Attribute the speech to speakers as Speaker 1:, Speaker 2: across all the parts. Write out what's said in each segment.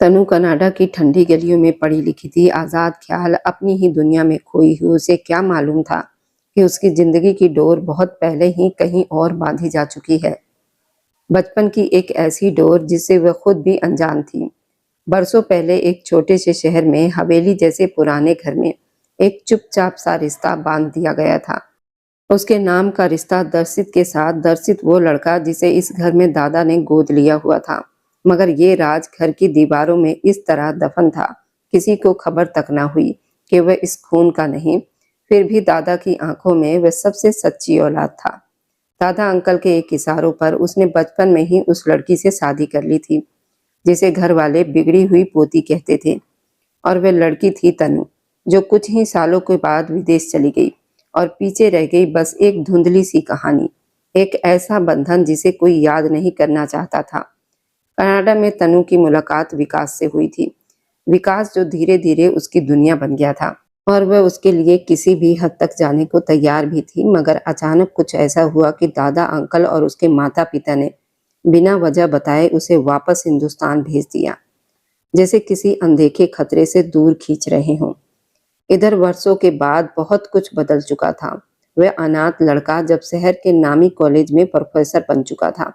Speaker 1: तनु Canada की ठंडी गलियों में पढ़ी लिखी थी, आजाद ख्याल, अपनी ही दुनिया में खोई हुई। उसे क्या मालूम था कि उसकी जिंदगी की डोर बहुत पहले ही कहीं और बांधी जा चुकी है। बचपन की एक ऐसी डोर जिससे वह खुद भी अनजान थी। बरसों पहले एक छोटे से शहर में हवेली जैसे पुराने घर में एक चुपचाप सा रिश्ता बांध दिया गया था। उसके नाम का रिश्ता दर्शित के साथ। दर्शित वो लड़का जिसे इस घर में दादा ने गोद लिया हुआ था, मगर ये राज घर की दीवारों में इस तरह दफन था, किसी को खबर तक ना हुई कि वह इस खून का नहीं। फिर भी दादा की आंखों में वह सबसे सच्ची औलाद था। दादा अंकल के एक इशारों पर उसने बचपन में ही उस लड़की से शादी कर ली थी जिसे घर वाले बिगड़ी हुई पोती कहते थे। और वह लड़की थी तनु, जो कुछ ही सालों के बाद विदेश चली गई और पीछे रह गई बस एक धुंधली सी कहानी, एक ऐसा बंधन जिसे कोई याद नहीं करना चाहता था। कनाडा में तनु की मुलाकात विकास से हुई थी। विकास जो धीरे धीरे उसकी दुनिया बन गया था और वह उसके लिए किसी भी हद तक जाने को तैयार भी थी। मगर अचानक कुछ ऐसा हुआ कि दादा अंकल और उसके माता पिता ने बिना वजह बताए उसे वापस हिंदुस्तान भेज दिया, जैसे किसी अनदेखे खतरे से दूर खींच रहे हों। इधर वर्षों के बाद बहुत कुछ बदल चुका था। वह अनाथ लड़का जब शहर के नामी कॉलेज में प्रोफेसर बन चुका था।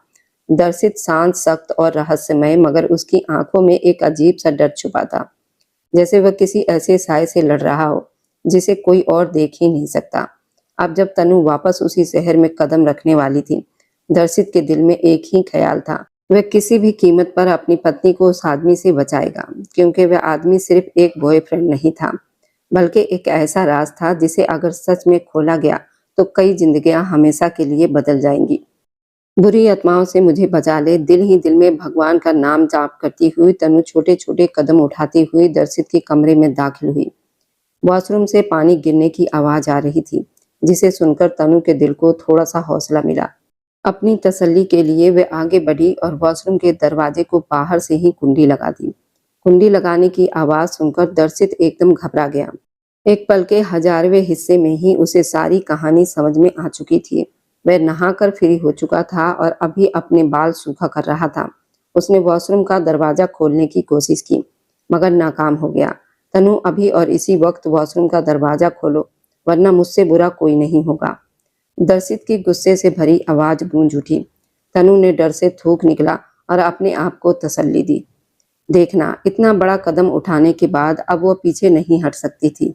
Speaker 1: दर्शित शांत, सख्त और रहस्यमय, मगर उसकी आंखों में एक अजीब सा डर छुपा था, जैसे वह किसी ऐसे साय से लड़ रहा हो जिसे कोई और देख ही नहीं सकता। अब जब तनु वापस उसी शहर में कदम रखने वाली थी, दर्शित के दिल में एक ही ख्याल था, वह किसी भी कीमत पर अपनी पत्नी को उस आदमी से बचाएगा, क्योंकि वह आदमी सिर्फ एक बॉयफ्रेंड नहीं था, बल्कि एक ऐसा राज था जिसे अगर सच में खोला गया तो कई जिंदगियां हमेशा के लिए बदल जाएंगी। बुरी आत्माओं से मुझे बचा ले, दिल ही दिल में भगवान का नाम जाप करती हुई तनु छोटे छोटे कदम उठाती हुई दर्शित के कमरे में दाखिल हुई। वॉशरूम से पानी गिरने की आवाज आ रही थी, जिसे सुनकर तनु के दिल को थोड़ा सा हौसला मिला। अपनी तसल्ली के लिए वे आगे बढ़ी और वॉशरूम के दरवाजे को बाहर से ही कुंडी लगा दी। कुंडी लगाने की आवाज सुनकर दर्शित एकदम घबरा गया। एक पल के हजारवें हिस्से में ही उसे सारी कहानी समझ में आ चुकी थी। वह नहाकर फ्री हो चुका था और अभी अपने बाल सूखा कर रहा था। उसने वॉशरूम का दरवाजा खोलने की कोशिश की, मगर नाकाम हो गया। तनु, अभी और इसी वक्त वॉशरूम का दरवाजा खोलो, वरना मुझसे बुरा कोई नहीं होगा। दर्शित की गुस्से से भरी आवाज गूंज उठी। तनु ने डर से थूक निकला और अपने आप को तसल्ली दी। देखना, इतना बड़ा कदम उठाने के बाद अब वो पीछे नहीं हट सकती थी।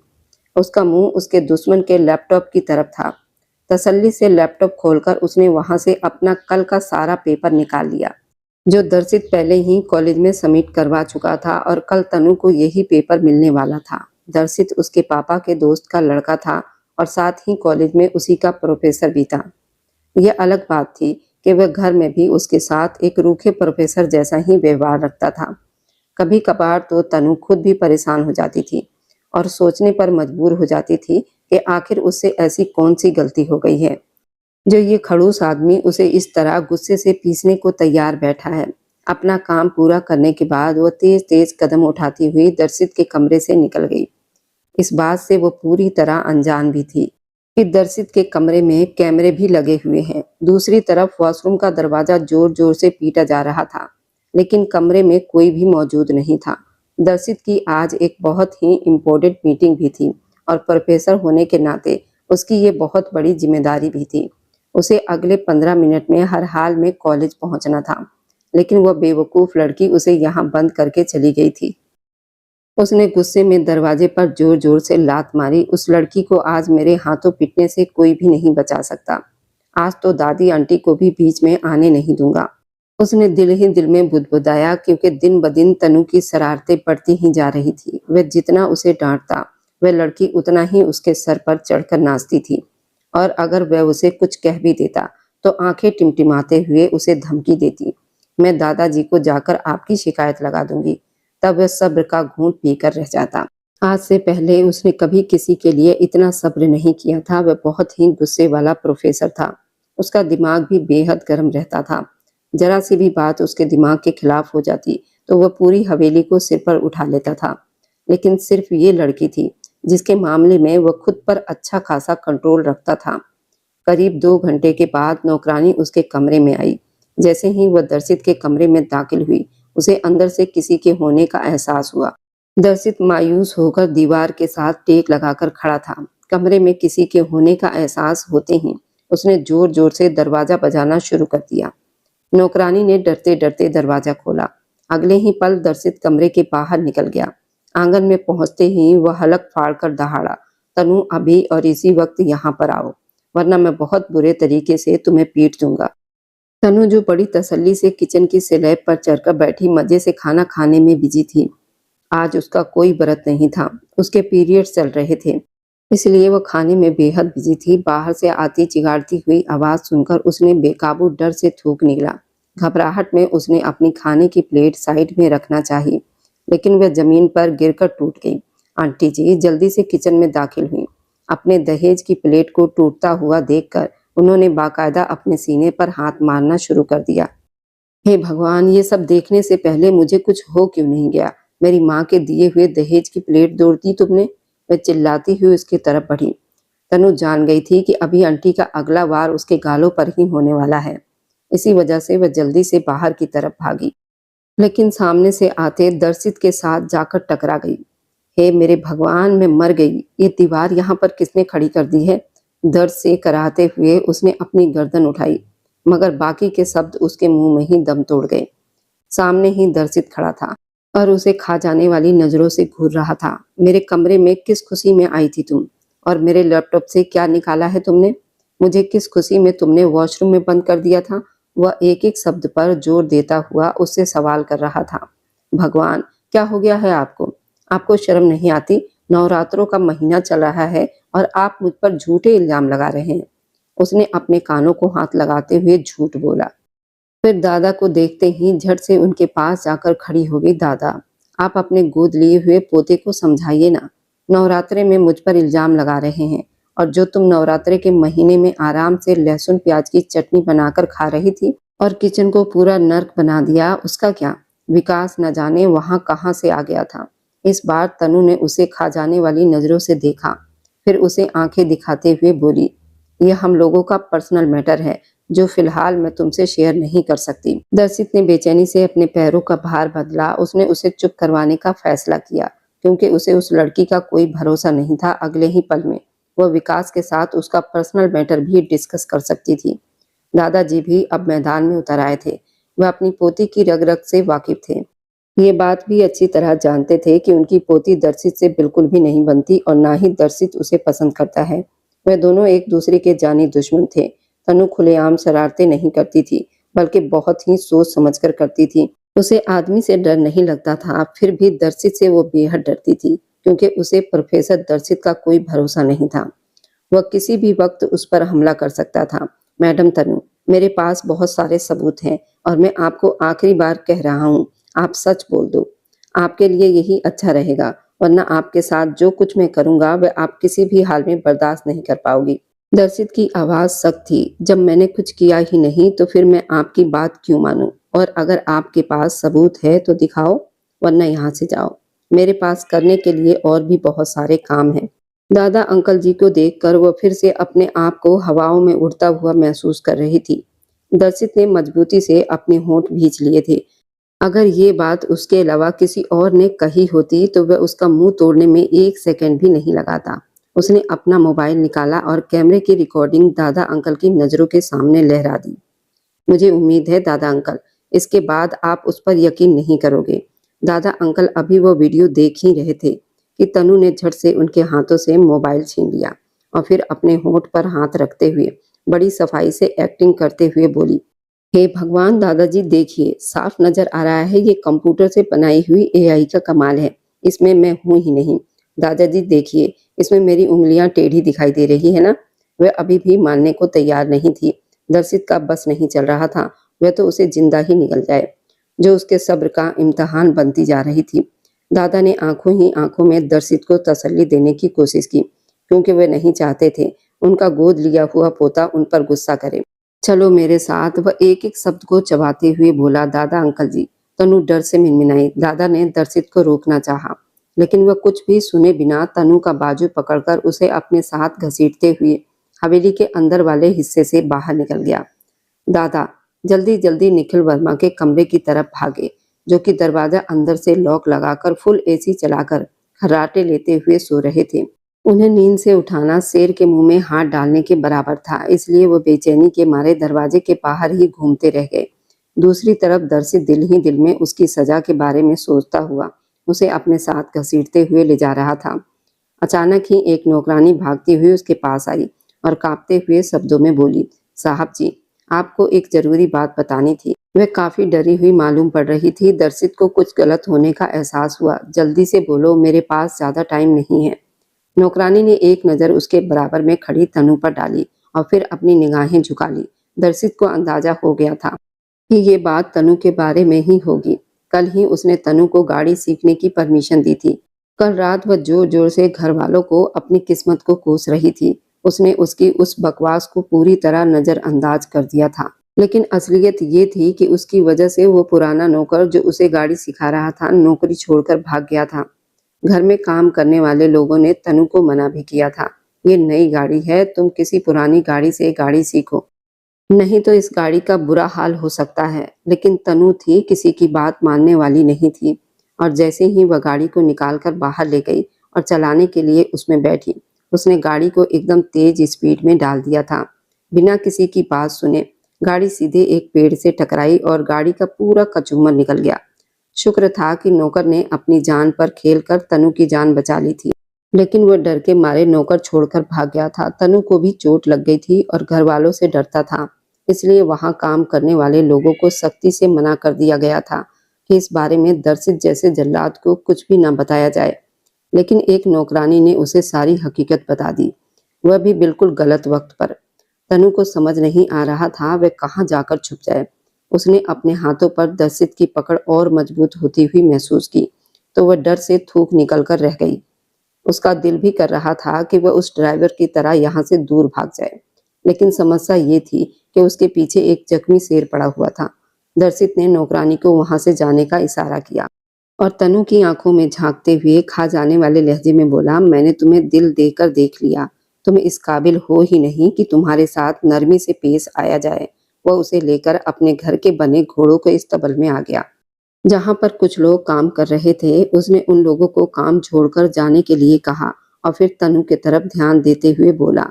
Speaker 1: उसका मुंह उसके दुश्मन के लैपटॉप की तरफ था। तसल्ली से लैपटॉप खोलकर उसने वहां से अपना कल का सारा पेपर निकाल लिया, जो दर्शित पहले ही कॉलेज में सबमिट करवा चुका था, और कल तनु को यही पेपर मिलने वाला था। दर्शित उसके पापा के दोस्त का लड़का था और साथ ही कॉलेज में उसी का प्रोफेसर भी था। यह अलग बात थी कि वह घर में भी उसके साथ एक रूखे प्रोफेसर जैसा ही व्यवहार रखता था। कभी कभार तो तनु खुद भी परेशान हो जाती थी और सोचने पर मजबूर हो जाती थी कि आखिर उससे ऐसी कौन सी गलती हो गई है जो ये खड़ूस आदमी उसे इस तरह गुस्से से पीसने को तैयार बैठा है। अपना काम पूरा करने के बाद वो तेज तेज कदम उठाती हुई दर्शित के कमरे से निकल गई। इस बात से वो पूरी तरह अनजान भी थी कि दर्शित के कमरे में कैमरे भी लगे हुए हैं। दूसरी तरफ वॉशरूम का दरवाजा जोर जोर से पीटा जा रहा था, लेकिन कमरे में कोई भी मौजूद नहीं था। दर्शित की आज एक बहुत ही इम्पोर्टेंट मीटिंग भी थी और प्रोफेसर होने के नाते उसकी ये बहुत बड़ी जिम्मेदारी भी थी। उसे अगले 15 मिनट में हर हाल में कॉलेज पहुंचना था, लेकिन वह बेवकूफ लड़की उसे यहाँ बंद करके चली गई थी। उसने गुस्से में दरवाजे पर जोर जोर से लात मारी। उस लड़की को आज मेरे हाथों पीटने से कोई भी नहीं बचा सकता। आज तो दादी आंटी को भी बीच में आने नहीं दूंगा। उसने दिल ही दिल में बुदबुदाया, क्योंकि दिन ब दिन तनु की शरारतें बढ़ती ही जा रही थी। वह जितना उसे डांटता, वह लड़की उतना ही उसके सर पर चढ़कर नाचती थी, और अगर वह उसे कुछ कह भी देता तो आंखें टिमटिमाते हुए उसे धमकी देती, मैं दादाजी को जाकर आपकी शिकायत लगा दूंगी। तब वह सब्र का घूंट पीकर रह जाता। आज से पहले उसने कभी किसी के लिए इतना सब्र नहीं किया था। वह बहुत ही गुस्से वाला प्रोफेसर था। उसका दिमाग भी बेहद गर्म रहता था। जरा सी भी बात उसके दिमाग के खिलाफ हो जाती तो वह पूरी हवेली को सिर पर उठा लेता था। लेकिन सिर्फ ये लड़की थी जिसके मामले में वह खुद पर अच्छा खासा कंट्रोल रखता था। करीब 2 घंटे के बाद नौकरानी उसके कमरे में आई। जैसे ही वह दर्शित के कमरे में दाखिल हुई, उसे अंदर से किसी के होने का एहसास हुआ। दर्शित मायूस होकर दीवार के साथ टेक लगाकर खड़ा था। कमरे में किसी के होने का एहसास होते ही उसने जोर जोर से दरवाजा बजाना शुरू कर दिया। नौकरानी ने डरते डरते दरवाजा खोला। अगले ही पल दर्शित कमरे के बाहर निकल गया। आंगन में पहुंचते ही वह हलक फाड़कर दहाड़ा, तनु अभी और इसी वक्त यहाँ पर आओ, वरना मैं बहुत बुरे तरीके से तुम्हें पीट दूंगा। तनु जो बड़ी तसल्ली से किचन की स्लैब पर चढ़कर बैठी मजे से खाना खाने में बिजी थी। आज उसका कोई व्रत नहीं था, उसके पीरियड्स चल रहे थे, इसलिए वह खाने में बेहद बिजी थी। बाहर से आती चिगाड़ती हुई आवाज सुनकर उसने बेकाबू डर से थूक निकला। घबराहट में उसने अपनी खाने की प्लेट साइड में रखना चाहिए, लेकिन वह जमीन पर गिरकर टूट गई। आंटी जी जल्दी से किचन में दाखिल हुई। अपने दहेज की प्लेट को टूटता हुआ देखकर उन्होंने बाकायदा अपने सीने पर हाथ मारना शुरू कर दिया। हे भगवान, ये सब देखने से पहले मुझे कुछ हो क्यों नहीं गया? मेरी माँ के दिए हुए दहेज की प्लेट तोड़ दी तुमने। वह चिल्लाती हुई उसकी तरफ बढ़ी। तनु जान गई थी कि अभी आंटी का अगला वार उसके गालों पर ही होने वाला है। इसी वजह से वह जल्दी से बाहर की तरफ भागी, लेकिन सामने से आते दर्शित के साथ जाकर टकरा गई। हे मेरे भगवान, मैं मर गई। ये दीवार यहाँ पर किसने खड़ी कर दी है? दर्द से कराहते हुए उसने अपनी गर्दन उठाई, मगर बाकी के शब्द उसके मुंह में ही दम तोड़ गए। सामने ही दर्शित खड़ा था और उसे खा जाने वाली नजरों से घूर रहा था। मेरे कमरे में किस खुशी में आई थी तुम? और मेरे लैपटॉप से क्या निकाला है तुमने? मुझे किस खुशी में तुमने वॉशरूम में बंद कर दिया था? वह एक एक शब्द पर जोर देता हुआ उससे सवाल कर रहा था। भगवान, क्या हो गया है आपको? आपको शर्म नहीं आती? नवरात्रों का महीना चल रहा है और आप मुझ पर झूठे इल्जाम लगा रहे हैं। उसने अपने कानों को हाथ लगाते हुए झूठ बोला। फिर दादा को देखते ही झट से उनके पास जाकर खड़ी हो गई। दादा, आप अपने गोद लिए हुए पोते को समझाइए ना। नवरात्रे में मुझ पर इल्जाम लगा रहे हैं, और जो तुम नवरात्रे के महीने में आराम से लहसुन प्याज की चटनी बनाकर खा रही थी और किचन को पूरा नर्क बना दिया, उसका क्या? विकास न जाने वहां कहाँ से आ गया था। इस बार तनु ने उसे खा जाने वाली नजरों से देखा, फिर उसे आंखें दिखाते हुए बोली, यह हम लोगों का पर्सनल मैटर है जो फिलहाल मैं तुमसे शेयर नहीं कर सकती। दर्शित ने बेचैनी से अपने पैरों का भार बदला। उसने उसे चुप करवाने का फैसला किया, क्योंकि उसे उस लड़की का कोई भरोसा नहीं था। अगले ही पल में वह विकास के साथ उसका पर्सनल मैटर भी डिस्कस कर सकती थी। दादाजी भी अब मैदान में उतर आए थे। वह अपनी पोती की रग रग से वाकिफ थे। ये बात भी अच्छी तरह जानते थे कि उनकी पोती दर्शित से बिल्कुल भी नहीं बनती और ना ही दर्शित उसे पसंद करता है। वे दोनों एक दूसरे के जानी दुश्मन थे। तनु खुलेआम शरारतें नहीं करती थी, बल्कि बहुत ही सोच समझकर करती थी। उसे आदमी से डर नहीं लगता था, फिर भी दर्शित से वो बेहद डरती थी, क्योंकि उसे प्रोफेसर दर्शित का कोई भरोसा नहीं था। वह किसी भी वक्त उस पर हमला कर सकता था। मैडम तनु, मेरे पास बहुत सारे सबूत हैं और मैं आपको आखिरी बार कह रहा हूँ, आप सच बोल दो। आपके लिए यही अच्छा रहेगा, वरना आपके साथ जो कुछ मैं करूंगा वह आप किसी भी हाल में बर्दाश्त नहीं कर पाओगी। दर्शित की आवाज सख्त थी। जब मैंने कुछ किया ही नहीं तो फिर मैं आपकी बात क्यों मानूं? और अगर आपके पास सबूत है तो दिखाओ, वरना यहाँ से जाओ। मेरे पास करने के लिए और भी बहुत सारे काम हैं। दादा अंकल जी को देखकर वह फिर से अपने आप को हवाओं में उड़ता हुआ महसूस कर रही थी। दर्शित ने मजबूती से अपने होंठ भींच लिए थे। अगर ये बात उसके अलावा किसी और ने कही होती तो वह उसका मुंह तोड़ने में एक सेकंड भी नहीं लगाता। उसने अपना मोबाइल निकाला और कैमरे की रिकॉर्डिंग दादा अंकल की नजरों के सामने लहरा दी। मुझे उम्मीद है दादा अंकल, इसके बाद आप उस पर यकीन नहीं करोगे। दादा अंकल अभी वो वीडियो देख ही रहे थे कि तनु ने झट से उनके हाथों से मोबाइल छीन लिया और फिर अपने होंठ पर हाथ रखते हुए बड़ी सफाई से एक्टिंग करते हुए बोली, हे भगवान दादाजी देखिए, साफ नजर आ रहा है ये कंप्यूटर से बनाई हुई एआई का कमाल है। इसमें मैं हूं ही नहीं। दादाजी देखिए, इसमें मेरी उंगलियां टेढ़ी दिखाई दे रही है ना? वह अभी भी मानने को तैयार नहीं थी। दर्शित का बस नहीं चल रहा था, वह तो उसे जिंदा ही निकल जाए, जो उसके सब्र का इम्तहान बनती जा रही थी। दादा ने आंखों ही आंखों में दर्शित को तसल्ली देने की कोशिश की, क्योंकि वे नहीं चाहते थे उनका गोद लिया हुआ पोता उन पर गुस्सा करे। चलो मेरे साथ, वह एक एक शब्द को चबाते हुए बोला। दादा अंकल जी, तनु डर से मिनमिनाई। दादा ने दर्शित को रोकना चाहा, लेकिन वह कुछ भी सुने बिना तनु का बाजू पकड़कर उसे अपने साथ घसीटते हुए हवेली के अंदर वाले हिस्से से बाहर निकल गया। दादा जल्दी जल्दी निखिल वर्मा के कमरे की तरफ भागे। जो कि दरवाजा अंदर से लॉक लगाकर फुल एसी चलाकर खर्राटे लेते हुए सो रहे थे। उन्हें नींद से उठाना शेर के मुंह में हाथ डालने के बराबर था, इसलिए वो बेचैनी के मारे दरवाजे के बाहर ही घूमते रह गए। दूसरी तरफ दर्शित दिल ही दिल में उसकी सजा के बारे में सोचता हुआ उसे अपने साथ घसीटते हुए ले जा रहा था। अचानक ही एक नौकरानी भागती हुई उसके पास आई और कांपते हुए शब्दों में बोली, साहब जी, आपको एक जरूरी बात बतानी थी। वह काफी डरी हुई मालूम पड़ रही थी। दर्शित को कुछ गलत होने का एहसास हुआ। जल्दी से बोलो, मेरे पास ज्यादा टाइम नहीं है। नौकरानी ने एक नजर उसके बराबर में खड़ी तनु पर डाली और फिर अपनी निगाहें झुका ली। दर्शित को अंदाजा हो गया था कि ये बात तनु के बारे में ही होगी। कल ही उसने तनु को गाड़ी सीखने की परमिशन दी थी। कल रात वह जोर जोर से घर वालों को अपनी किस्मत को कोस रही थी। उसने उसकी उस बकवास को पूरी तरह नजरअंदाज कर दिया था, लेकिन असलियत ये थी कि उसकी वजह से वो पुराना नौकर जो उसे गाड़ी सिखा रहा था, नौकरी छोड़कर भाग गया था। घर में काम करने वाले लोगों ने तनु को मना भी किया था, ये नई गाड़ी है, तुम किसी पुरानी गाड़ी से गाड़ी सीखो, नहीं तो इस गाड़ी का बुरा हाल हो सकता है। लेकिन तनु थी, किसी की बात मानने वाली नहीं थी, और जैसे ही वह गाड़ी को निकालकर बाहर ले गई और चलाने के लिए उसमें बैठी, उसने गाड़ी को एकदम तेज स्पीड में डाल दिया था। बिना किसी की बात सुने गाड़ी सीधे एक पेड़ से टकराई और गाड़ी का पूरा कचूमर निकल गया। शुक्र था कि नौकर ने अपनी जान पर खेलकर तनु की जान बचा ली थी, लेकिन वह डर के मारे नौकर छोड़कर भाग गया था। तनु को भी चोट लग गई थी और घर वालों से डरता था, इसलिए वहां काम करने वाले लोगों को सख्ती से मना कर दिया गया था कि इस बारे में दर्शित जैसे जल्लाद को कुछ भी न बताया जाए। लेकिन एक नौकरानी ने उसे सारी हकीकत बता दी, वह भी बिल्कुल गलत वक्त पर। तनु को समझ नहीं आ रहा था वह कहाँ जाकर छुप जाए। उसने अपने हाथों पर दर्शित की पकड़ और मजबूत होती हुई महसूस की तो वह डर से थूक निकल कर रह गई। उसका दिल भी कर रहा था कि वह उस ड्राइवर की तरह यहाँ से दूर भाग जाए, लेकिन समस्या ये थी कि उसके पीछे एक जख्मी शेर पड़ा हुआ था। दर्शित ने नौकरानी को वहां से जाने का इशारा किया और तनु की आंखों में झांकते हुए खा जाने वाले लहजे में बोला, मैंने तुम्हें दिल देकर देख लिया, तुम इस काबिल हो ही नहीं कि तुम्हारे साथ नरमी से पेश आया जाए। वह उसे लेकर अपने घर के बने घोड़ों के इस्तबल में आ गया, जहां पर कुछ लोग काम कर रहे थे। उसने उन लोगों को काम छोड़कर जाने के लिए कहा और फिर तनु की तरफ ध्यान देते हुए बोला,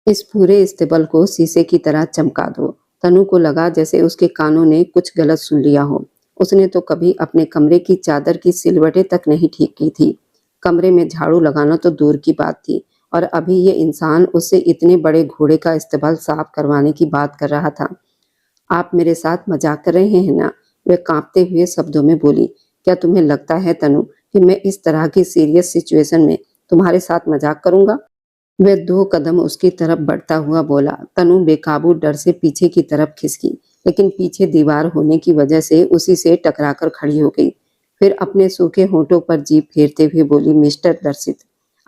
Speaker 1: इस पूरे इस्तेबल को शीशे की तरह चमका दो। तनु को लगा जैसे उसके कानों ने कुछ गलत सुन लिया हो। उसने तो कभी अपने कमरे की चादर की सिलवटें तक नहीं ठीक की थी। कमरे में झाड़ू लगाना तो दूर की बात थी, और अभी ये इंसान उससे इतने बड़े घोड़े का इस्तेबल साफ करवाने की बात कर रहा था। आप मेरे साथ मजाक कर रहे हैं ना? वह कांपते हुए शब्दों में बोली, क्या तुम्हें लगता है तनु कि मैं इस तरह की सीरियस सिचुएशन में तुम्हारे साथ मजाक करूंगा? वह 2 कदम उसकी तरफ बढ़ता हुआ बोला। तनु बेकाबू डर से पीछे की तरफ खिसकी, लेकिन पीछे दीवार होने की वजह से उसी से टकराकर खड़ी हो गई। फिर अपने सूखे होंठों पर जीभ फेरते हुए बोली, मिस्टर दर्शित,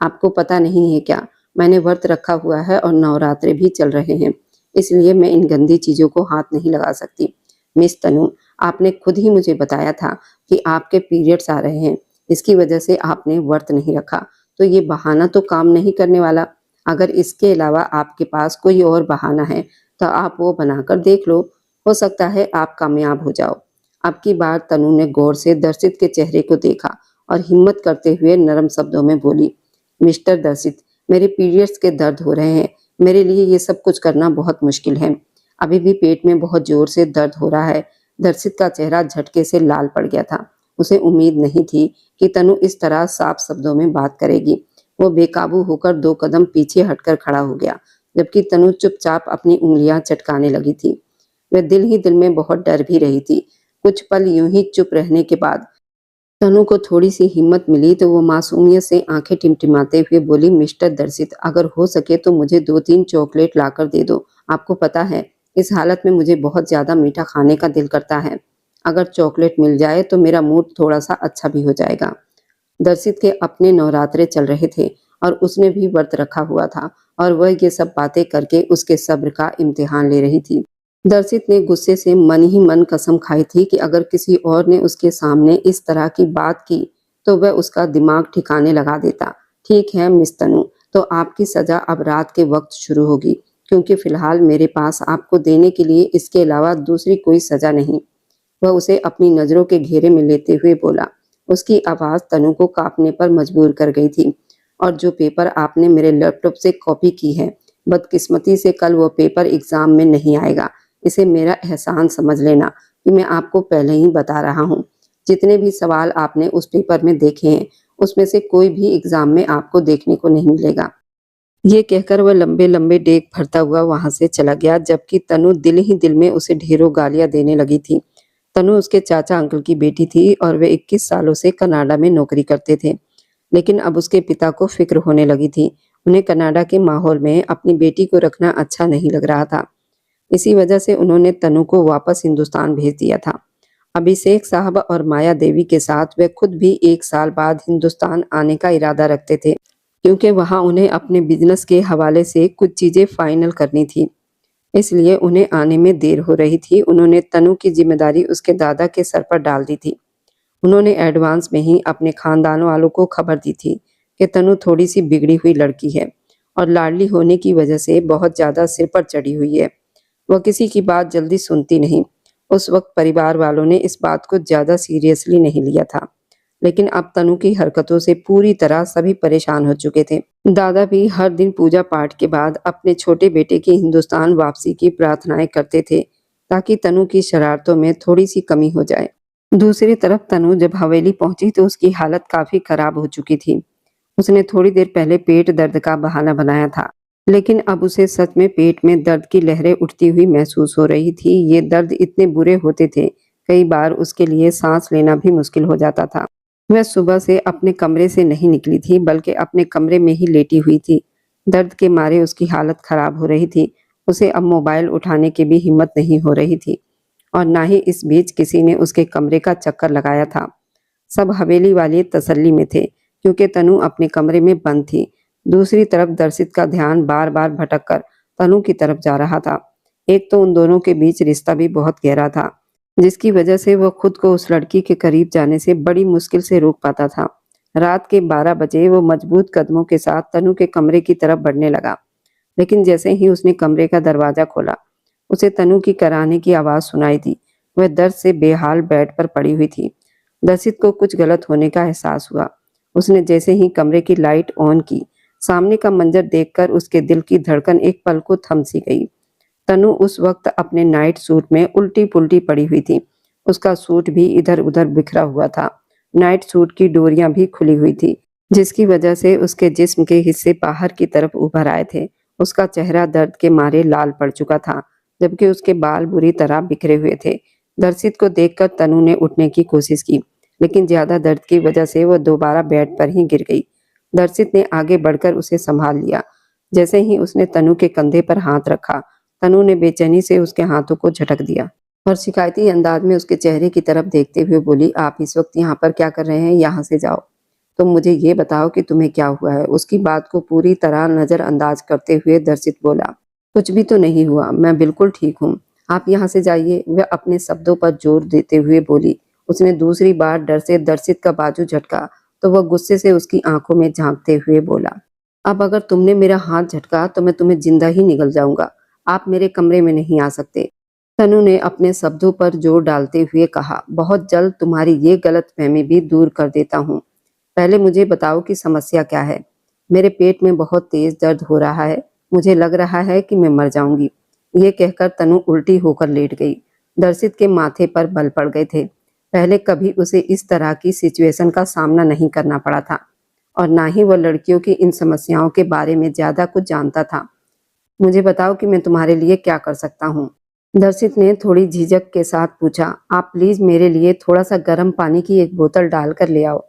Speaker 1: आपको पता नहीं है क्या, मैंने व्रत रखा हुआ है और नवरात्रे भी चल रहे हैं, इसलिए मैं इन गंदी चीजों को हाथ नहीं लगा सकती। मिस तनु, आपने खुद ही मुझे बताया था कि आपके पीरियड्स आ रहे हैं, इसकी वजह से आपने व्रत नहीं रखा, तो ये बहाना तो काम नहीं करने वाला। अगर इसके अलावा आपके पास कोई और बहाना है तो आप वो बनाकर देख लो, हो सकता है आप कामयाब हो जाओ। अब की बार तनु ने गौर से दर्शित के चेहरे को देखा और हिम्मत करते हुए नरम शब्दों में बोली, मिस्टर दर्शित, मेरे पीरियड्स के दर्द हो रहे हैं, मेरे लिए ये सब कुछ करना बहुत मुश्किल है, अभी भी पेट में बहुत जोर से दर्द हो रहा है। दर्शित का चेहरा झटके से लाल पड़ गया था। उसे उम्मीद नहीं थी कि तनु इस तरह साफ शब्दों में बात करेगी। वो बेकाबू होकर 2 कदम पीछे हटकर खड़ा हो गया, जबकि तनु चुपचाप अपनी उंगलियां चटकाने लगी थी। वह दिल ही दिल में बहुत डर भी रही थी। कुछ पल यूं ही चुप रहने के बाद तनु को थोड़ी सी हिम्मत मिली तो वो मासूमियत से आंखें टिमटिमाते हुए बोली, मिस्टर दर्शित, अगर हो सके तो मुझे 2-3 चॉकलेट लाकर दे दो। आपको पता है इस हालत में मुझे बहुत ज्यादा मीठा खाने का दिल करता है। अगर चॉकलेट मिल जाए तो मेरा मूड थोड़ा सा अच्छा भी हो जाएगा। दर्शित के अपने नवरात्रे चल रहे थे और उसने भी व्रत रखा हुआ था, और वह ये सब बातें करके उसके सब्र का इम्तिहान ले रही थी। दर्शित ने गुस्से से मन ही मन कसम खाई थी कि अगर किसी और ने उसके सामने इस तरह की बात की तो वह उसका दिमाग ठिकाने लगा देता। ठीक है मिस तनु, तो आपकी सजा अब रात के वक्त शुरू होगी, क्योंकि फिलहाल मेरे पास आपको देने के लिए इसके अलावा दूसरी कोई सजा नहीं। वह उसे अपनी नजरों के घेरे में लेते हुए बोला। उसकी आवाज तनु को कांपने पर मजबूर कर गई थी। और जो पेपर आपने मेरे लैपटॉप से कॉपी की है, बदकिस्मती से कल वो पेपर एग्जाम में नहीं आएगा। इसे मेरा एहसान समझ लेना कि मैं आपको पहले ही बता रहा हूँ। जितने भी सवाल आपने उस पेपर में देखे हैं, उसमें से कोई भी एग्जाम में आपको देखने को नहीं मिलेगा। ये कहकर वह लंबे लंबे डेग भरता हुआ वहां से चला गया, जबकि तनु दिल ही दिल में उसे ढेरों गालियां देने लगी थी। तनु उसके चाचा अंकल की बेटी थी और वे 21 सालों से कनाडा में नौकरी करते थे। लेकिन अब उसके पिता को फिक्र होने लगी थी। उन्हें कनाडा के माहौल में अपनी बेटी को रखना अच्छा नहीं लग रहा था। इसी वजह से उन्होंने तनु को वापस हिंदुस्तान भेज दिया था। अभिषेक साहब और माया देवी के साथ वे खुद भी 1 साल बाद हिंदुस्तान आने का इरादा रखते थे, क्योंकि वहां उन्हें अपने बिजनेस के हवाले से कुछ चीजें फाइनल करनी थी। इसलिए उन्हें आने में देर हो रही थी। उन्होंने तनु की जिम्मेदारी उसके दादा के सर पर डाल दी थी। उन्होंने एडवांस में ही अपने खानदान वालों को खबर दी थी कि तनु थोड़ी सी बिगड़ी हुई लड़की है और लाडली होने की वजह से बहुत ज्यादा सिर पर चढ़ी हुई है। वह किसी की बात जल्दी सुनती नहीं। उस वक्त परिवार वालों ने इस बात को ज्यादा सीरियसली नहीं लिया था, लेकिन अब तनु की हरकतों से पूरी तरह सभी परेशान हो चुके थे। दादा भी हर दिन पूजा पाठ के बाद अपने छोटे बेटे की हिंदुस्तान वापसी की प्रार्थनाएं करते थे, ताकि तनु की शरारतों में थोड़ी सी कमी हो जाए। दूसरी तरफ तनु जब हवेली पहुंची तो उसकी हालत काफी खराब हो चुकी थी। उसने थोड़ी देर पहले पेट दर्द का बहाना बनाया था, लेकिन अब उसे सच में पेट में दर्द की लहरें उठती हुई महसूस हो रही थी। ये दर्द इतने बुरे होते थे, कई बार उसके लिए सांस लेना भी मुश्किल हो जाता था। वह सुबह से अपने कमरे से नहीं निकली थी, बल्कि अपने कमरे में ही लेटी हुई थी। दर्द के मारे उसकी हालत खराब हो रही थी। उसे अब मोबाइल उठाने की भी हिम्मत नहीं हो रही थी, और ना ही इस बीच किसी ने उसके कमरे का चक्कर लगाया था। सब हवेली वाले तसल्ली में थे, क्योंकि तनु अपने कमरे में बंद थी। दूसरी तरफ दर्शित का ध्यान बार बार भटक कर तनु की तरफ जा रहा था। एक तो उन दोनों के बीच रिश्ता भी बहुत गहरा था, जिसकी वजह से वह खुद को उस लड़की के करीब जाने से बड़ी मुश्किल से रोक पाता था। रात के 12 बजे वो मजबूत कदमों के साथ तनु के कमरे की तरफ बढ़ने लगा, लेकिन जैसे ही उसने कमरे का दरवाजा खोला, उसे तनु की कराहने की आवाज सुनाई दी। वह दर्द से बेहाल बेड पर पड़ी हुई थी। दर्शित को कुछ गलत होने का एहसास हुआ। उसने जैसे ही कमरे की लाइट ऑन की, सामने का मंजर देखकर उसके दिल की धड़कन एक पल को थम सी गई। तनु उस वक्त अपने नाइट सूट में उल्टी पुल्टी पड़ी हुई थी। उसका सूट भी इधर उधर बिखरा हुआ था। नाइट सूट की डोरियां भी खुली हुई थी, जिसकी वजह से उसके जिस्म के हिस्से बाहर की तरफ उभर आए थे। उसका चेहरा दर्द के मारे लाल पड़ चुका था, जबकि उसके बाल बुरी तरह बिखरे हुए थे। दर्शित को देखकर तनु ने उठने की कोशिश की, लेकिन ज्यादा दर्द की वजह से वह दोबारा बेड पर ही गिर गई। दर्शित ने आगे बढ़कर उसे संभाल लिया। जैसे ही उसने तनु के कंधे पर हाथ रखा, तनु ने बेचैनी से उसके हाथों को झटक दिया और शिकायती अंदाज में उसके चेहरे की तरफ देखते हुए बोली, आप इस वक्त यहाँ पर क्या कर रहे हैं? यहाँ से जाओ। तुम मुझे ये बताओ कि तुम्हें क्या हुआ है? उसकी बात को पूरी तरह नजरअंदाज करते हुए दर्शित बोला, कुछ भी तो नहीं हुआ, मैं बिल्कुल ठीक हूँ, आप यहाँ से जाइए। वह अपने शब्दों पर जोर देते हुए बोली। उसने दूसरी बार डर से दर्शित का बाजू झटका तो वह गुस्से से उसकी आंखों में झांकते हुए बोला, अब अगर तुमने मेरा हाथ झटका तो मैं तुम्हें जिंदा ही निगल जाऊंगा। आप मेरे कमरे में नहीं आ सकते। तनु ने अपने शब्दों पर जोर डालते हुए कहा, बहुत जल्द तुम्हारी ये गलतफहमी भी दूर कर देता हूँ। पहले मुझे बताओ कि समस्या क्या है? मेरे पेट में बहुत तेज दर्द हो रहा है, मुझे लग रहा है कि मैं मर जाऊंगी। ये कहकर तनु उल्टी होकर लेट गई। दर्शित के माथे पर बल पड़ गए थे। पहले कभी उसे इस तरह की सिचुएशन का सामना नहीं करना पड़ा था, और ना ही वह लड़कियों की इन समस्याओं के बारे में ज्यादा कुछ जानता था। मुझे बताओ कि मैं तुम्हारे लिए क्या कर सकता हूँ? दर्शित ने थोड़ी झिझक के साथ पूछा, आप प्लीज मेरे लिए थोड़ा सा गर्म पानी की एक बोतल डालकर ले आओ।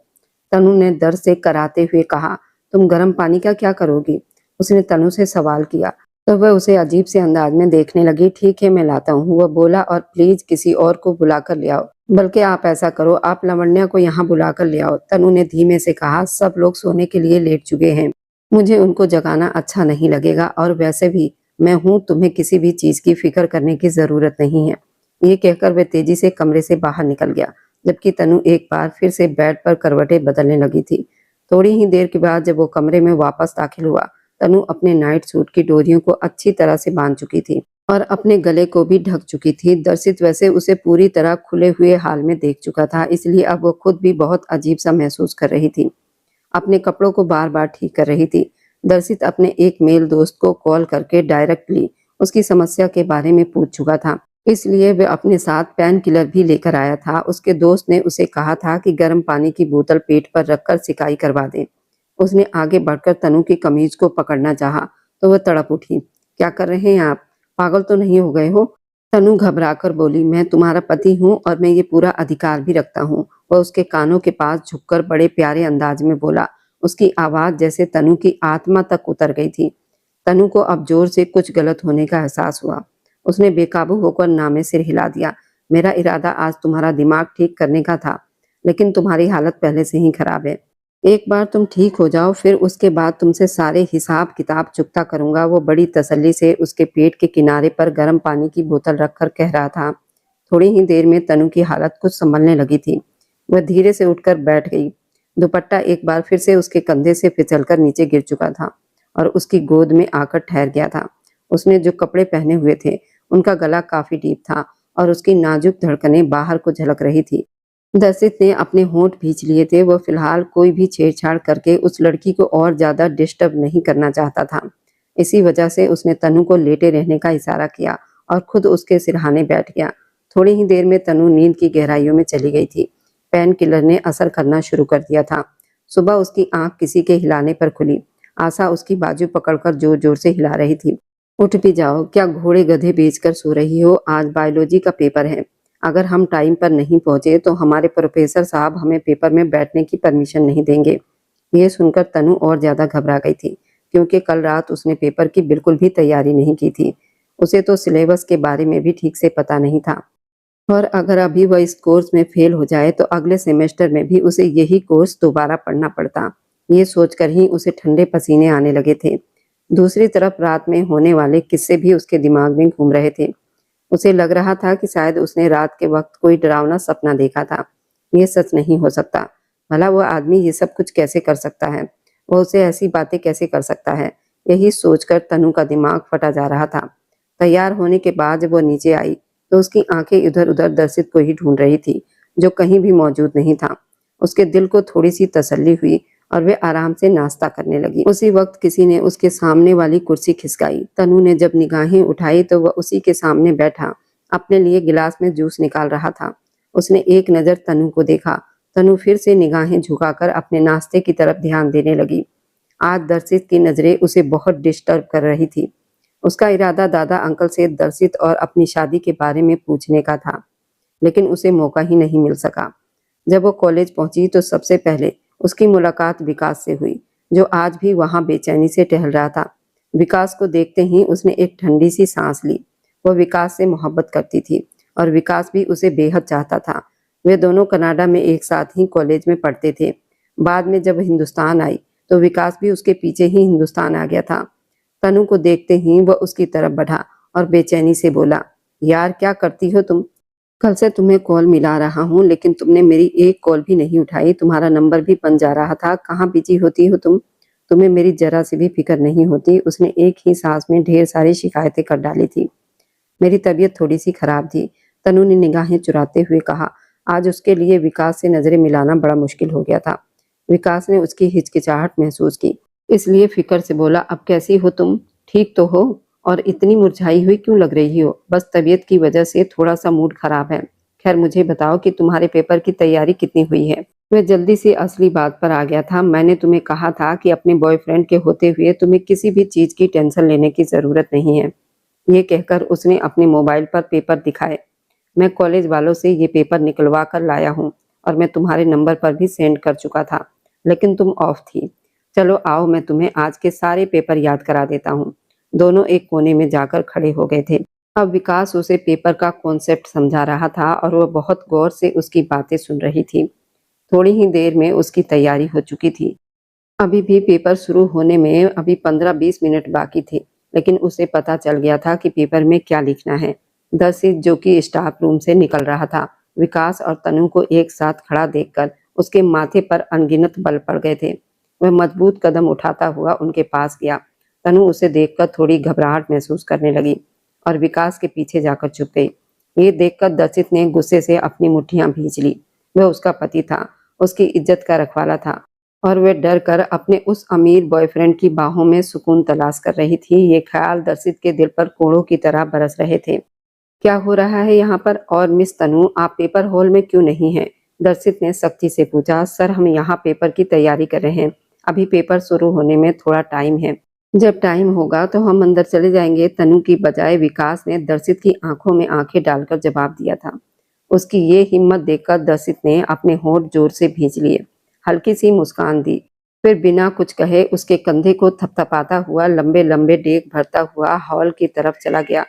Speaker 1: तनु ने दर्द से कराते हुए कहा, तुम गर्म पानी का क्या करोगी? उसने तनु से सवाल किया तो वह उसे अजीब से अंदाज में देखने लगी। ठीक है, मैं लाता हूँ, वह बोला, और प्लीज किसी और को बुलाकर ले आओ। बल्कि आप ऐसा करो, आप लावण्या को यहाँ बुलाकर ले आओ, तनु ने धीमे से कहा। सब लोग सोने के लिए लेट चुके हैं, मुझे उनको जगाना अच्छा नहीं लगेगा, और वैसे भी मैं हूँ, तुम्हें किसी भी चीज की फिक्र करने की जरूरत नहीं है। ये कहकर वह तेजी से कमरे से बाहर निकल गया, जबकि तनु एक बार फिर से बेड पर करवटें बदलने लगी थी। थोड़ी ही देर के बाद जब वो कमरे में वापस दाखिल हुआ, तनु अपने नाइट सूट की डोरियों को अच्छी तरह से बांध चुकी थी। और अपने गले को भी ढक चुकी थी। दर्शित वैसे उसे पूरी तरह खुले हुए हाल में देख चुका था, इसलिए अब वो खुद भी बहुत अजीब सा महसूस कर रही थी। अपने कपड़ों को बार-बार ठीक कर रही थी। दर्शित अपने एक मेल दोस्त को कॉल करके डायरेक्टली उसकी समस्या के बारे में पूछ चुका था। इसलिए वह अपने साथ पेन किलर भी लेकर आया था। उसके दोस्त ने उसे कहा था कि गर्म पानी की बोतल पेट पर रखकर सिकाई करवा दे। उसने आगे बढ़कर तनु की कमीज को पकड़ना चाहा, तो वह तड़प उठी। क्या कर रहे हैं आप? पागल तो नहीं हो गए हो? तनु घबराकर बोली, मैं तुम्हारा पति हूँ और मैं ये पूरा अधिकार भी रखता हूँ। वह उसके कानों के पास झुककर बड़े प्यारे अंदाज में बोला। उसकी आवाज जैसे तनु की आत्मा तक उतर गई थी। तनु को अब जोर से कुछ गलत होने का एहसास हुआ। उसने बेकाबू होकर ना में सिर हिला दिया। मेरा इरादा आज तुम्हारा दिमाग ठीक करने का था, लेकिन तुम्हारी हालत पहले से ही खराब है। एक बार तुम ठीक हो जाओ, फिर उसके बाद तुमसे सारे हिसाब किताब चुकता करूंगा। वो बड़ी तसल्ली से उसके पेट के किनारे पर गर्म पानी की बोतल रखकर कह रहा था। थोड़ी ही देर में तनु की हालत कुछ संभलने लगी थी। वह धीरे से उठकर बैठ गई। दुपट्टा एक बार फिर से उसके कंधे से फिसलकर नीचे गिर चुका था और उसकी गोद में आकर ठहर गया था। उसने जो कपड़े पहने हुए थे, उनका गला काफी डीप था और उसकी नाजुक धड़कनें बाहर को झलक रही थी। दर्शित ने अपने होंठ भींच लिए थे। वह फिलहाल कोई भी छेड़छाड़ करके उस लड़की को और ज्यादा डिस्टर्ब नहीं करना चाहता था। इसी वजह से उसने तनु को लेटे रहने का इशारा किया और खुद उसके सिरहाने बैठ गया। थोड़ी ही देर में तनु नींद की गहराइयों में चली गई थी। पेन किलर ने असर करना शुरू कर दिया था। सुबह उसकी आंख किसी के हिलाने पर खुली। आशा उसकी बाजू पकड़कर जोर जोर से हिला रही थी। उठ भी जाओ, क्या घोड़े गधे बेचकर सो रही हो? आज बायोलॉजी का पेपर है। अगर हम टाइम पर नहीं पहुंचे तो हमारे प्रोफेसर साहब हमें पेपर में बैठने की परमिशन नहीं देंगे। ये सुनकर तनु और ज्यादा घबरा गई थी, क्योंकि कल रात उसने पेपर की बिल्कुल भी तैयारी नहीं की थी। उसे तो सिलेबस के बारे में भी ठीक से पता नहीं था, और अगर अभी वह इस कोर्स में फेल हो जाए तो अगले सेमेस्टर में भी उसे यही कोर्स दोबारा पढ़ना पड़ता। ये सोचकर ही उसे ठंडे पसीने आने लगे थे। दूसरी तरफ रात में होने वाले किस्से भी उसके दिमाग में घूम रहे थे। उसे लग रहा था कि शायद उसने रात के वक्त कोई डरावना सपना देखा था। ये सच नहीं हो सकता। भला वो आदमी ये सब कुछ कैसे कर सकता है? वो उसे ऐसी बातें कैसे कर सकता है? यही सोचकर तनु का दिमाग फटा जा रहा था। तैयार होने के बाद जब वो नीचे आई तो उसकी आंखें इधर उधर दर्शित को ही ढूंढ रही थी, जो कहीं भी मौजूद नहीं था। उसके दिल को थोड़ी सी तसल्ली हुई और वे आराम से नाश्ता करने लगी। उसी वक्त किसी ने उसके सामने वाली कुर्सी खिसकाई। तनु ने जब निगाहें उठाई तो वह उसी के सामने बैठा अपने लिए गिलास में जूस निकाल रहा था। उसने एक नजर तनु को देखा। तनु फिर से निगाहें झुकाकर अपने नाश्ते की तरफ ध्यान देने लगी। आज दर्शित की नजरें उसे बहुत डिस्टर्ब कर रही थी। उसका इरादा दादा अंकल से दर्शित और अपनी शादी के बारे में पूछने का था, लेकिन उसे मौका ही नहीं मिल सका। जब वो कॉलेज पहुंची तो सबसे पहले उसकी मुलाकात विकास से हुई, जो आज भी वहां बेचैनी से टहल रहा था। विकास को देखते ही उसने एक ठंडी सी सांस ली। वह विकास से मोहब्बत करती थी और विकास भी उसे बेहद चाहता था। वे दोनों कनाडा में एक साथ ही कॉलेज में पढ़ते थे। बाद में जब हिंदुस्तान आई तो विकास भी उसके पीछे ही हिंदुस्तान आ गया था। तनु को देखते ही वह उसकी तरफ बढ़ा और बेचैनी से बोला, यार क्या करती हो तुम? कल से तुम्हें कॉल मिला रहा हूँ, लेकिन तुमने मेरी एक कॉल भी नहीं उठाई। तुम्हारा नंबर भी बंद जा रहा था। कहाँ बिजी होती हो तुम? तुम्हें मेरी जरा सी भी फिक्र नहीं होती। उसने एक ही सांस में ढेर सारी शिकायतें कर डाली थी। मेरी तबीयत थोड़ी सी खराब थी, तनु ने निगाहें चुराते हुए कहा। आज उसके लिए विकास से नजरें मिलाना बड़ा मुश्किल हो गया था। विकास ने उसकी हिचकिचाहट महसूस की, इसलिए फिक्र से बोला, अब कैसी हो तुम? ठीक तो हो? और इतनी मुरझाई हुई क्यों लग रही हो? बस तबीयत की वजह से थोड़ा सा मूड खराब है। खैर मुझे बताओ कि तुम्हारे पेपर की तैयारी कितनी हुई है? वह जल्दी से असली बात पर आ गया था। मैंने तुम्हें कहा था कि अपने बॉयफ्रेंड के होते हुए तुम्हें किसी भी चीज की टेंशन लेने की जरूरत नहीं है। ये कहकर उसने अपने मोबाइल पर पेपर दिखाए। मैं कॉलेज वालों से ये पेपर निकलवा कर लाया हूँ और मैं तुम्हारे नंबर पर भी सेंड कर चुका था, लेकिन तुम ऑफ थी। चलो आओ, मैं तुम्हें आज के सारे पेपर याद करा देता हूँ। दोनों एक कोने में जाकर खड़े हो गए थे। अब विकास उसे पेपर का कॉन्सेप्ट समझा रहा था और वह बहुत गौर से उसकी बातें सुन रही थी। थोड़ी ही देर में उसकी तैयारी हो चुकी थी। अभी भी पेपर शुरू होने में अभी 15-20 मिनट बाकी थे, लेकिन उसे पता चल गया था कि पेपर में क्या लिखना है। दर्शित जो कि स्टाफ रूम से निकल रहा था, विकास और तनु को एक साथ खड़ा देखकर उसके माथे पर अनगिनत बल पड़ गए थे। वह मजबूत कदम उठाता हुआ उनके पास गया। तनु उसे देखकर थोड़ी घबराहट महसूस करने लगी। और विकास के पीछे जाकर छुप गई। ये देखकर दर्शित ने गुस्से से अपनी मुट्ठियां भींच ली। वह उसका पति था, उसकी इज्जत का रखवाला था और वह डर कर अपने उस अमीर बॉयफ्रेंड की बाहों में सुकून तलाश कर रही थी। ये ख्याल दर्शित के दिल पर कोड़ों की तरह बरस रहे थे। क्या हो रहा है यहाँ पर? और मिस तनु, आप पेपर हॉल में क्यों नहीं हैं? दर्शित ने सख्ती से पूछा। सर, हम यहाँ पेपर की तैयारी कर रहे हैं। अभी पेपर शुरू होने में थोड़ा टाइम है। जब टाइम होगा तो हम अंदर चले जाएंगे। तनु की बजाय विकास ने दर्शित की आंखों में आंखें डालकर जवाब दिया था। उसकी ये हिम्मत देखकर दर्शित ने अपने होंठ जोर से भींच लिए, हल्की सी मुस्कान दी, फिर बिना कुछ कहे उसके कंधे को थपथपाता हुआ लंबे लंबे डेग भरता हुआ हॉल की तरफ चला गया।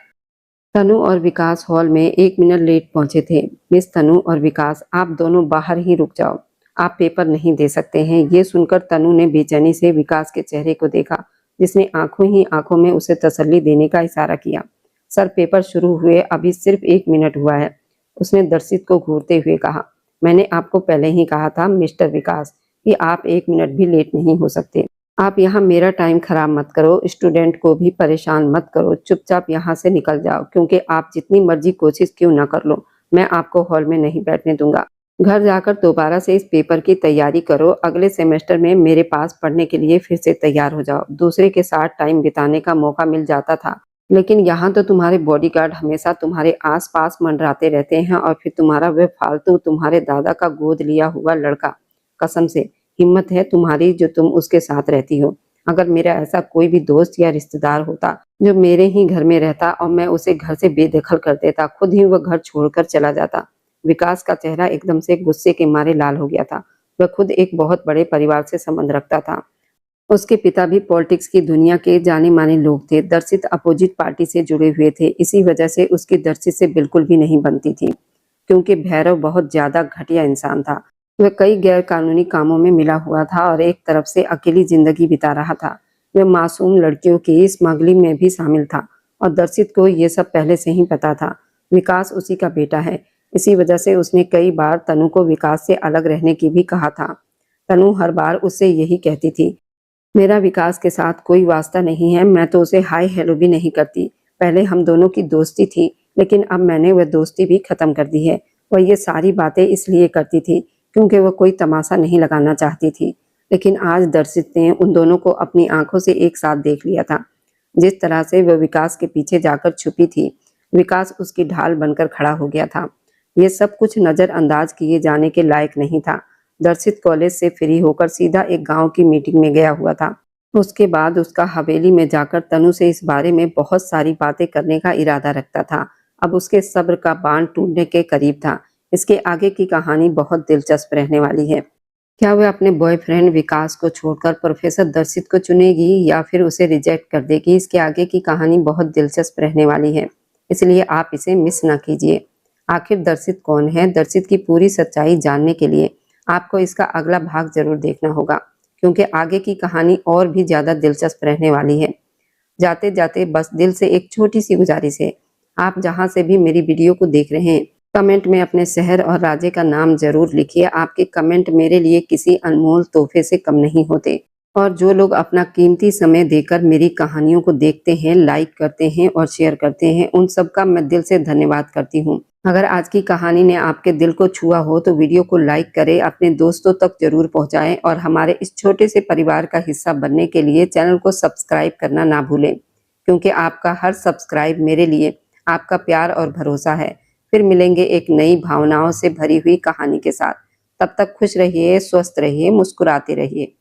Speaker 1: तनु और विकास हॉल में 1 मिनट लेट पहुंचे थे। मिस तनु और विकास, आप दोनों बाहर ही रुक जाओ, आप पेपर नहीं दे सकते हैं। ये सुनकर तनु ने बेचैनी से विकास के चेहरे को देखा, जिसने आंखों ही आंखों में उसे तसल्ली देने का इशारा किया। सर, पेपर शुरू हुए अभी सिर्फ 1 मिनट हुआ है, उसने दर्शित को घूरते हुए कहा। मैंने आपको पहले ही कहा था मिस्टर विकास कि आप 1 मिनट भी लेट नहीं हो सकते। आप यहाँ मेरा टाइम खराब मत करो, स्टूडेंट को भी परेशान मत करो। चुपचाप यहाँ से निकल जाओ, क्योंकि आप जितनी मर्जी कोशिश क्यों ना कर लो, मैं आपको हॉल में नहीं बैठने दूंगा। घर जाकर दोबारा से इस पेपर की तैयारी करो। अगले सेमेस्टर में मेरे पास पढ़ने के लिए फिर से तैयार हो जाओ। दूसरे के साथ टाइम बिताने का मौका मिल जाता था, लेकिन यहाँ तो तुम्हारे बॉडीगार्ड हमेशा तुम्हारे आसपास मंडराते रहते हैं और फिर तुम्हारा वह फालतू तुम्हारे दादा का गोद लिया हुआ लड़का। कसम से हिम्मत है तुम्हारी जो तुम उसके साथ रहती हो। अगर मेरा ऐसा कोई भी दोस्त या रिश्तेदार होता जो मेरे ही घर में रहता और मैं उसे घर से बेदखल कर देता, खुद ही वह घर छोड़कर चला जाता। विकास का चेहरा एकदम से गुस्से के मारे लाल हो गया था। वह खुद एक बहुत बड़े परिवार से संबंध रखता था। उसके पिता भी पॉलिटिक्स की दुनिया के जाने माने लोग थे। दर्शित अपोजिट पार्टी से जुड़े हुए थे, इसी वजह से उसकी दर्शित से बिल्कुल भी नहीं बनती थी, क्योंकि भैरव बहुत ज्यादा घटिया इंसान था। वह कई गैर कानूनी कामों में मिला हुआ था और एक तरफ से अकेली जिंदगी बिता रहा था। वह मासूम लड़कियों की स्मगलिंग में भी शामिल था और दर्शित को ये सब पहले से ही पता था। विकास उसी का बेटा है, इसी वजह से उसने कई बार तनु को विकास से अलग रहने की भी कहा था। तनु हर बार उससे यही कहती थी, मेरा विकास के साथ कोई वास्ता नहीं है, मैं तो उसे हाय हेलो भी नहीं करती। पहले हम दोनों की दोस्ती थी, लेकिन अब मैंने वह दोस्ती भी खत्म कर दी है। वह ये सारी बातें इसलिए करती थी क्योंकि वह कोई तमाशा नहीं लगाना चाहती थी। लेकिन आज दर्शित ने उन दोनों को अपनी आंखों से एक साथ देख लिया था। जिस तरह से वह विकास के पीछे जाकर छुपी थी, विकास उसकी ढाल बनकर खड़ा हो गया था। ये सब कुछ नजरअंदाज किए जाने के लायक नहीं था। दर्शित कॉलेज से फ्री होकर सीधा एक गांव की मीटिंग में गया हुआ था। उसके बाद उसका हवेली में जाकर तनु से इस बारे में बहुत सारी बातें करने का इरादा रखता था। अब उसके सब्र का बांध टूटने के करीब था। इसके आगे की कहानी बहुत दिलचस्प रहने वाली है। क्या वह अपने बॉयफ्रेंड विकास को छोड़कर प्रोफेसर दर्शित को चुनेगी या फिर उसे रिजेक्ट कर देगी? इसके आगे की कहानी बहुत दिलचस्प रहने वाली है, इसलिए आप इसे मिस ना कीजिए। आखिर दर्शित कौन है? दर्शित की पूरी सच्चाई जानने के लिए आपको इसका अगला भाग जरूर देखना होगा, क्योंकि आगे की कहानी और भी ज्यादा दिलचस्प रहने वाली है। जाते जाते बस दिल से एक छोटी सी गुजारिश है, आप जहां से भी मेरी वीडियो को देख रहे हैं, कमेंट में अपने शहर और राज्य का नाम जरूर लिखिए। आपके कमेंट मेरे लिए किसी अनमोल तोहफे से कम नहीं होते। और जो लोग अपना कीमती समय देकर मेरी कहानियों को देखते हैं, लाइक करते हैं और शेयर करते हैं, उन सब का मैं दिल से धन्यवाद करती हूँ। अगर आज की कहानी ने आपके दिल को छुआ हो तो वीडियो को लाइक करें, अपने दोस्तों तक जरूर पहुंचाएं और हमारे इस छोटे से परिवार का हिस्सा बनने के लिए चैनल को सब्सक्राइब करना ना भूलें, क्योंकि आपका हर सब्सक्राइब मेरे लिए आपका प्यार और भरोसा है। फिर मिलेंगे एक नई भावनाओं से भरी हुई कहानी के साथ। तब तक खुश रहिए, स्वस्थ रहिए, मुस्कुराते रहिए।